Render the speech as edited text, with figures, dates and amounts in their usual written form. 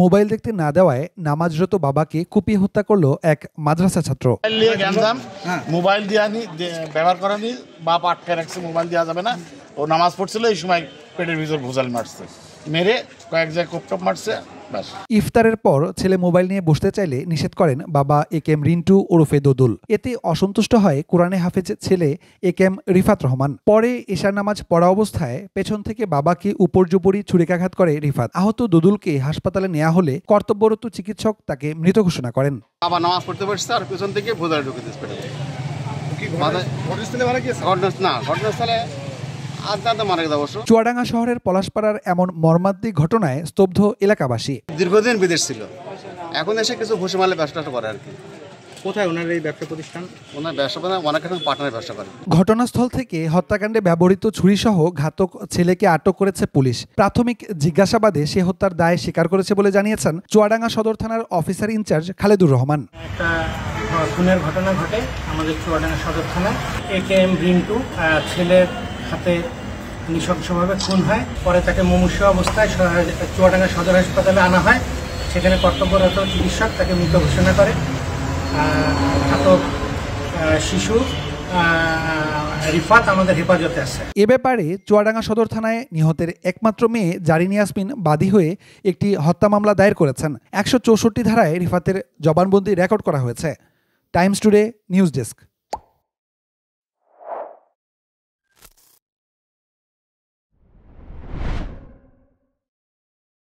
Mobile দেখতে না দেওয়ায় নামাজরত বাবাকে কুপিয়ে হত্যা করল এক মাদ্রাসা ছাত্র। মোবাইল ব্যবহার করেনি, বাপ আটকে রাখছে, মোবাইল দেওয়া যাবে না। ও নামাজ পড়ছিল, এই সময় পেটের ভিতর ভুজাল মারছে, মেরে কয়েক জায়গায় কোপটপ মারছে। ইফতারের পর ছেলে মোবাইল নিয়ে বসতে চাইলে নিষেধ করেন বাবা একেএম রিন্টু ওরফে দোদুল। এতে অসন্তুষ্ট হয় কোরআনে হাফেজ ছেলে একেএম রিফাত রহমান। পরে এশার নামাজ পড়া অবস্থায় পেছন থেকে বাবাকে উপর্যুপরি ছুরিকাঘাত করে রিফাত। আহত দোদুলকে হাসপাতালে নেওয়া হলে কর্তব্যরত চিকিৎসক তাকে মৃত ঘোষণা করেন। বাবা নামাজ পড়তে বসছে আর পেছন থেকে ভোজাল ঢুকে দিয়েছে। চুয়াডাঙ্গা শহরের পলাশপাড়ার এমন মর্মান্তিক ঘটনায় স্তব্ধ এলাকাবাসী। দীর্ঘদিন বিদেশ ছিল, এখন এসে কিছু ঘুষি মারলে ব্যবসা করে আর কি। কোথায় ওনার এই ব্যবসা প্রতিষ্ঠান? ওনার ব্যবসা অনেক পার্টনারের ব্যবসা করে। ঘটনাস্থল থেকে হত্যাকাণ্ডে ব্যবহৃত ছুরিসহ ঘাতক ছেলেকে আটক করেছে পুলিশ। প্রাথমিক জিজ্ঞাসাবাদে সে হত্যার দায় স্বীকার করেছে বলে জানিয়েছেন চুয়াডাঙ্গা সদর থানার অফিসার ইনচার্জ খালেদুর রহমান। একটা খুনের ঘটনা ঘটে আমাদের চুয়াডাঙ্গা সদর থানায়। একেএম রিন্টু ছেলের হাতে নৃশংসভাবে খুন হয়। পরে তাকে মুমূর্ষু অবস্থায় চুয়াডাঙ্গা সদর হাসপাতালে আনা হয়। সেখানে কর্তব্যরত চিকিৎসক তাকে মৃত ঘোষণা করে। ঘাতক শিশু রিফাত আমাদের হেফাজতে আছে। এ ব্যাপারে চুয়াডাঙ্গা সদর থানায় নিহতের একমাত্র মেয়ে জারিন ইয়াসমিন বাদী হয়ে একটি হত্যা মামলা দায়ের করেছেন। 164 ধারায় রিফাতের জবানবন্দি রেকর্ড করা হয়েছে। Times today news desk.